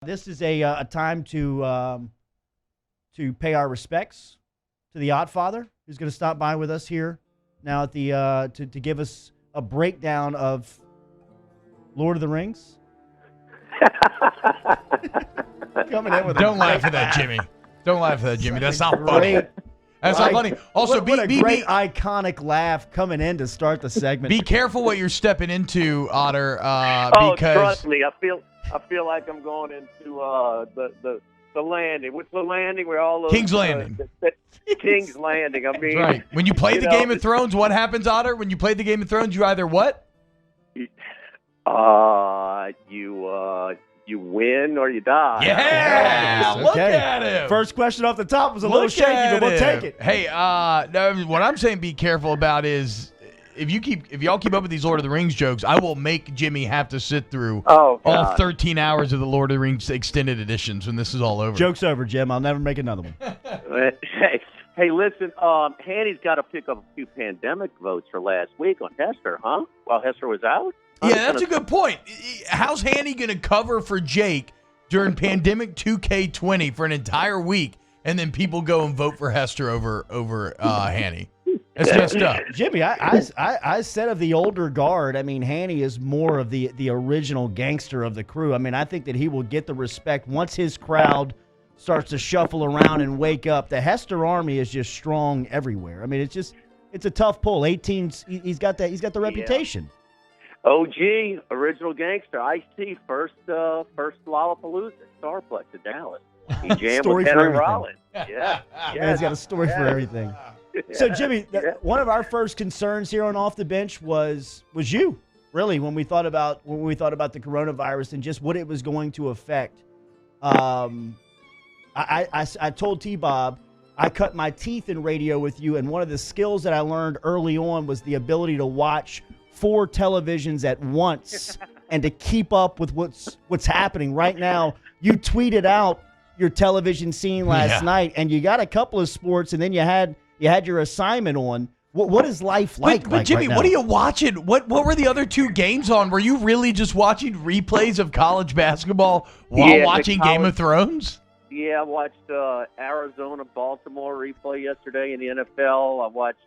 This is a time to pay our respects to the Ott Father, who's going to stop by with us here now at the to give us a breakdown of Lord of the Rings. Coming in with Don't laugh at that, Jimmy. Don't laugh at that, Jimmy. That's not funny. That's not funny. Also, what a great iconic laugh coming in to start the segment. Be careful what you're stepping into, Otter. Oh, because trust me, I feel like I'm going into the landing. What's the landing? Where all those King's Landing. King's Landing. I mean, right. When you play the Game of Thrones, what happens, Otter? When you play the Game of Thrones, you either what? You win or you die. Yeah, look at him. First question off the top was a little shaky, but we'll take it. Hey, no, what I'm saying be careful about is if y'all keep up with these Lord of the Rings jokes, I will make Jimmy have to sit through all 13 hours of the Lord of the Rings extended editions when this is all over. Joke's over, Jim. I'll never make another one. Hey, listen, Hanny's got to pick up a few pandemic votes for last week on Hester, huh? While Hester was out? Yeah, that's a good point. How's Hanny going to cover for Jake during Pandemic 2K20 for an entire week, and then people go and vote for Hester over Hanny? That's messed up. Jimmy, I said of the older guard, I mean, Hanny is more of the original gangster of the crew. I mean, I think that he will get the respect once his crowd starts to shuffle around and wake up. The Hester army is just strong everywhere. I mean, it's a tough pull. 18's he's got the reputation. OG, original gangster, Ice-T, first Lollapalooza, Starplex in Dallas. He jammed with Henry Rollins. Yeah. He's got a story for everything. So, Jimmy, one of our first concerns here on Off the Bench was you, really, when we thought about the coronavirus and just what it was going to affect. I told T-Bob I cut my teeth in radio with you, and one of the skills that I learned early on was the ability to watch 4 televisions at once and to keep up with what's happening right now. You tweeted out your television scene last night, and you got a couple of sports, and then you had your assignment on. What is life like? But Jimmy, right now? What are you watching? What were the other 2 games on? Were you really just watching replays of college basketball while watching Game of Thrones? Yeah, I watched Arizona-Baltimore replay yesterday in the NFL. I watched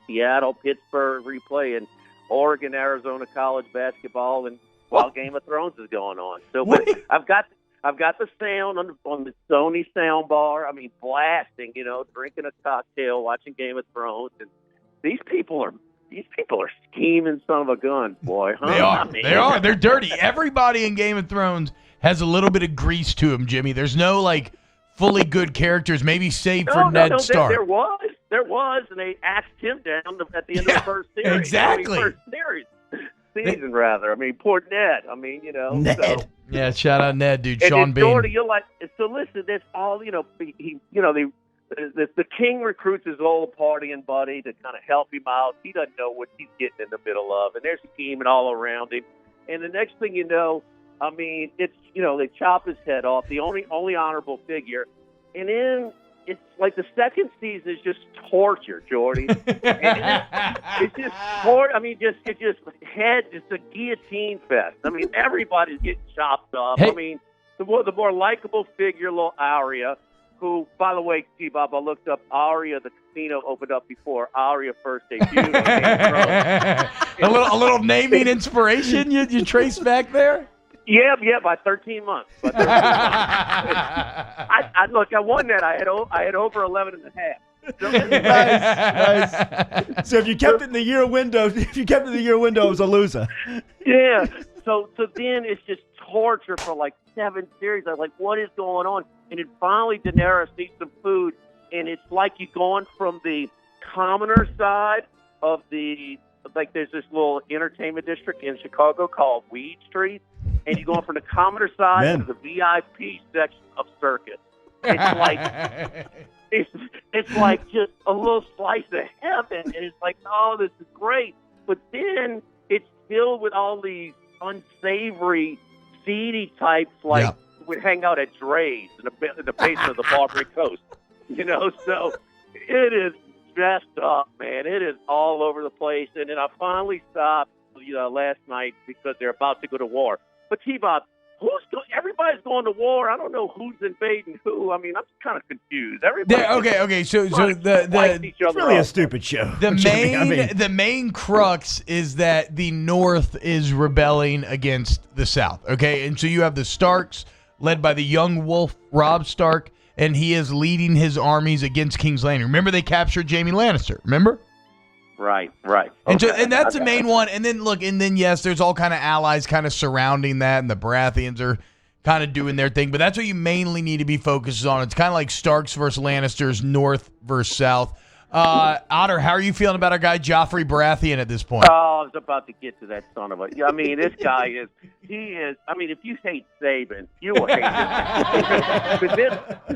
Seattle-Pittsburgh replay and Oregon-Arizona college basketball, and while Game of Thrones is going on. So, but I've got the sound on the Sony sound bar. I mean, blasting, drinking a cocktail, watching Game of Thrones, and these people are scheming son of a gun, boy. Huh? They are. They are. They're dirty. Everybody in Game of Thrones has a little bit of grease to them, Jimmy. There's no fully good characters, maybe save for Ned Stark. There was, and they axed him down at the end of the first series. Exactly. Season, rather. I mean, poor Ned. I mean, Ned. So. Yeah, shout out Ned, dude. And Sean Bean. Jordy, you're like, so listen, that's all, the king recruits his old partying buddy to kind of help him out. He doesn't know what he's getting in the middle of, and they're scheming all around him. And the next thing you know, I mean, it's, they chop his head off, the only honorable figure. And then it's like the second season is just torture, Jordy. It's just torture. I mean, it's a guillotine fest. I mean, everybody's getting chopped off. Hey. I mean, the more likable figure, little Aria, who, by the way, T-Bob, I looked up Aria, the casino opened up before Aria first debuted on Game of Thrones. a little naming inspiration you trace back there? Yeah, by 13 months. Look, I won that. I had over 11 and a half. So, nice. So if you kept it in the year window, it was a loser. Yeah. So then it's just torture for 7 series. I'm like, what is going on? And then finally Daenerys needs some food, and it's like you're going from the commoner side of the there's this little entertainment district in Chicago called Weed Street, and you're going from the commoner side to the VIP section of Circus. It's like it's like just a little slice of heaven, and it's like, oh, this is great. But then it's filled with all these unsavory, seedy types would hang out at Dre's in the basement of the Barbary Coast. So it is messed up, man. It is all over the place. And then I finally stopped, last night because they're about to go to war. But T-Bob, everybody's going to war. I don't know who's invading who. I mean, I'm kind of confused. Okay. So It's really a stupid show. The main crux is that the North is rebelling against the South. Okay, and so you have the Starks, led by the young wolf Robb Stark, and he is leading his armies against King's Landing. Remember, they captured Jaime Lannister. Remember? Right. And that's the main one. And then yes, there's all kind of allies kind of surrounding that, and the Baratheons are kind of doing their thing. But that's what you mainly need to be focused on. It's kind of like Starks versus Lannisters, North versus South. Otter, how are you feeling about our guy Joffrey Baratheon at this point? Oh, I was about to get to that son of a. I mean, this guy is. I mean, if you hate Saban, you will hate this. But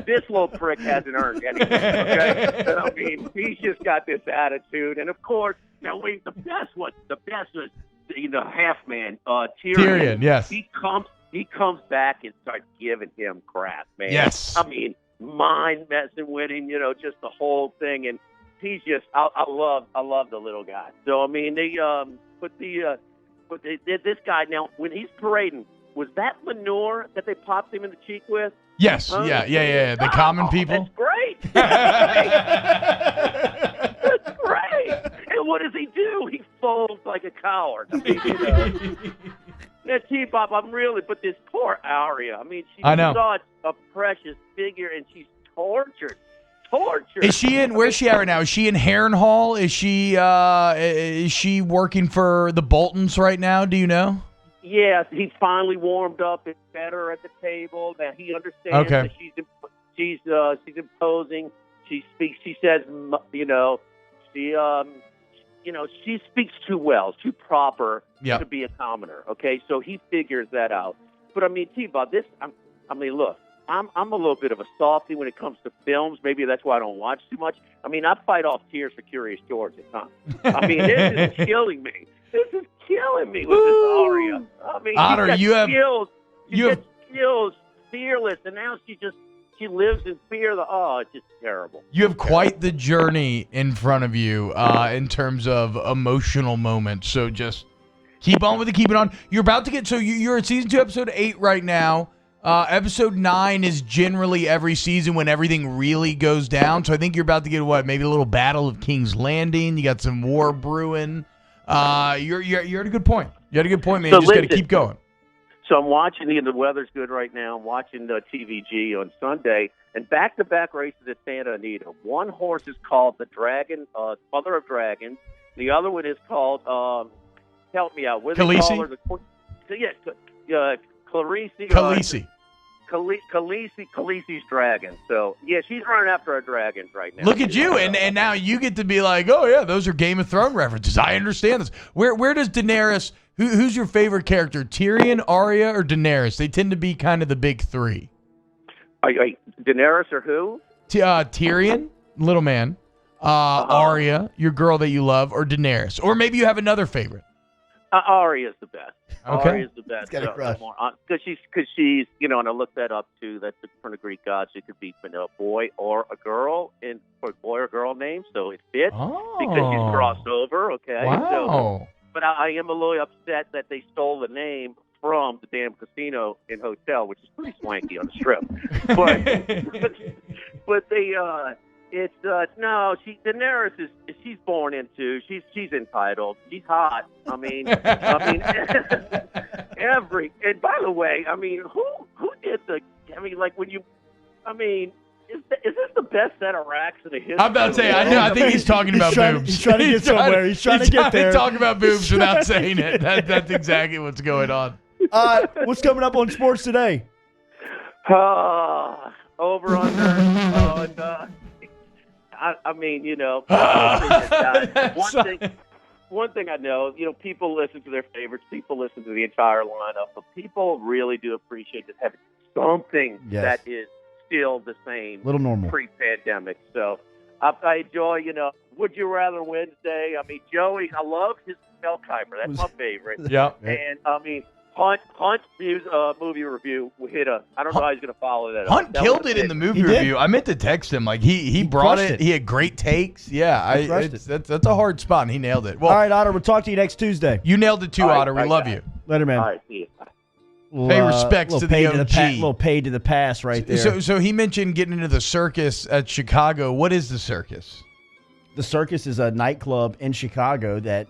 this little prick hasn't earned anything. Okay, I mean, he's just got this attitude, and of course, now wait, the best was half man Tyrion. Yes, he comes back and starts giving him crap, man. Yes, I mean, mind messing with him, just the whole thing, and he's just I love the little guy. So I mean, this guy now when he's parading, was that manure that they popped him in the cheek with? Yes, yeah. The common people. That's great. That's great. And what does he do? He folds like a coward. I mean, Now, T-Bob, but this poor Arya, I mean, she's such a precious figure, and she's tortured. Is she in? Where's she at right now? Is she in Harrenhal? Is she working for the Boltons right now? Do you know? Yes, he's finally warmed up. It's better at the table. That he understands that she's imposing. She speaks. She says, she speaks too well, too proper to be a commoner. Okay, so he figures that out. But I mean, T-Bob, look. I'm a little bit of a softie when it comes to films. Maybe that's why I don't watch too much. I mean, I fight off tears for Curious George at times. I mean, this is killing me. This is killing me with this Arya. I mean, Otter, you have skills. She gets skills, fearless, and now she lives in fear. It's just terrible. You have quite the journey in front of you in terms of emotional moments. So just keep on with it. Keep it on. You're about to get. So you're at season 2, episode 8 right now. Episode 9 is generally every season when everything really goes down. So I think you're about to get maybe a little Battle of King's Landing. You got some war brewing. You're at a good point. You're at a good point, man. You just got to keep going. So I'm watching the weather's good right now. I'm watching the TVG on Sunday, and back-to-back races at Santa Anita. One horse is called the Dragon, Mother of Dragons. The other one is called help me out. What do they call her? Khaleesi. Khaleesi's dragon. So, yeah, she's running after our dragons right now. Look at you, and now you get to be like, oh, yeah, those are Game of Thrones references. I understand this. Where does Daenerys, who's your favorite character, Tyrion, Arya, or Daenerys? They tend to be kind of the big three. Daenerys or who? Tyrion, little man, Arya, your girl that you love, or Daenerys. Or maybe you have another favorite. Arya's the best. Okay. Arya's the best. Because she's, and I looked that up too. That's from the Greek gods. It could be a boy or a girl, or boy or girl name, so it fits because she's crossed over. Okay. Wow. But I am a little upset that they stole the name from the damn casino and hotel, which is pretty swanky on the strip. But they. Daenerys she's born into. She's entitled. She's hot. And by the way, who did is this the best set of racks in the history? I'm about to say, I think he's talking about boobs. He's trying to get somewhere. He's trying to get there. He's trying to talk about boobs without saying it. That's exactly what's going on. What's coming up on sports today? Over under. One thing I know, people listen to their favorites. People listen to the entire lineup, but people really do appreciate just having something that is still the same, little normal pre-pandemic. So I enjoy, Would You Rather Wednesday. Joey, I love his Melkheimer. That's my favorite. Yeah. And Hunt's movie review hit I don't know how he's going to follow that. Hunt killed it in the movie review. I meant to text him. Like he brought it. He had great takes. Yeah, that's a hard spot, and he nailed it. Well, all right, Otter. We'll talk to you next Tuesday. You nailed it too, Otter. We love you. Later, man. All right, see you. Pay respects to the OG. Little paid to the pass right there. So he mentioned getting into the circus at Chicago. What is the circus? The circus is a nightclub in Chicago that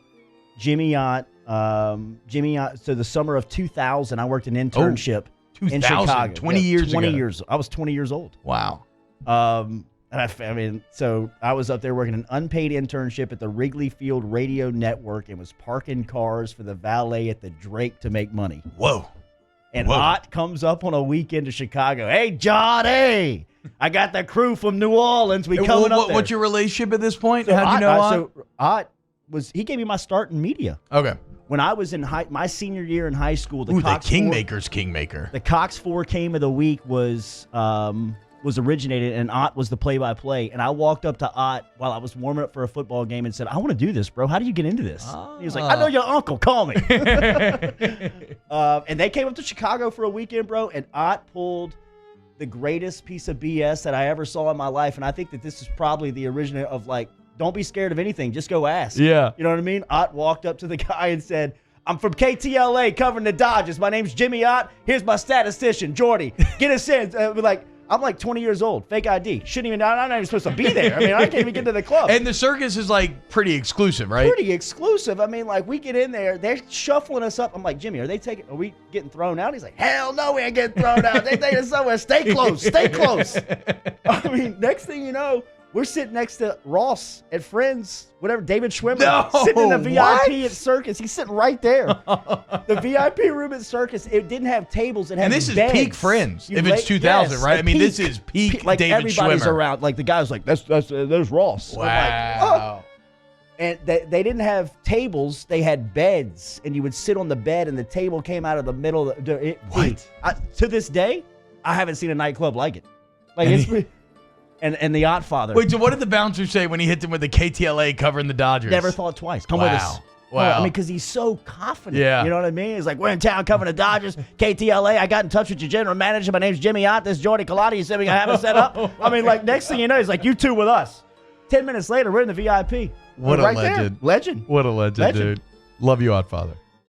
Jimmy Ott. So the summer of 2000, I worked an internship in Chicago. 20 years ago. 20 years. I was 20 years old. Wow. So I was up there working an unpaid internship at the Wrigley Field Radio Network and was parking cars for the valet at the Drake to make money. Whoa. And Ott comes up on a weekend to Chicago. Hey, Jordy, I got the crew from New Orleans. We coming up there. What's your relationship at this point? How'd you know Ott? So Ott he gave me my start in media. Okay. When I was in my senior year in high school, the Kingmaker's Kingmaker. The Cox 4 Game of the Week was originated, and Ott was the play-by-play. And I walked up to Ott while I was warming up for a football game and said, I want to do this, bro. How do you get into this? He was like, I know your uncle. Call me. And they came up to Chicago for a weekend, bro, and Ott pulled the greatest piece of BS that I ever saw in my life. And I think that this is probably the originator of, like, don't be scared of anything. Just go ask. Yeah. You know what I mean? Ott walked up to the guy and said, I'm from KTLA covering the Dodgers. My name's Jimmy Ott. Here's my statistician, Jordy. Get us in. I'm like 20 years old. Fake ID. I'm not even supposed to be there. I mean, I can't even get to the club. And the circus is like pretty exclusive, right? Pretty exclusive. I mean, like we get in there, they're shuffling us up. I'm like, Jimmy, are we getting thrown out? He's like, hell no, we ain't getting thrown out. They take us somewhere. Stay close. Stay close. I mean, next thing you know, we're sitting next to Ross at Friends, whatever, David Schwimmer, sitting in the VIP at Circus. He's sitting right there. The VIP room at Circus, it didn't have tables. It had beds. And this is peak Friends, if it's 2000, right? I mean, this is peak like David everybody's Schwimmer. Around. Like the guy was like, there's Ross. Wow. Like, oh. And they didn't have tables. They had beds. And you would sit on the bed, and the table came out of the middle. To this day, I haven't seen a nightclub like it. Like it's... And the Ott father. Wait, so what did the bouncer say when he hit him with the KTLA covering the Dodgers? Never thought twice. Come with us. Wow. I mean, because he's so confident. Yeah. You know what I mean? He's like, we're in town covering the Dodgers. KTLA, I got in touch with your general manager. My name's Jimmy Ott. This is Jordy Colati. You said we have it set up. I mean, like, next thing you know, he's like, you two with us. 10 minutes later, we're in the VIP. What a legend. There. Legend. What a legend, dude. Love you, Ott father.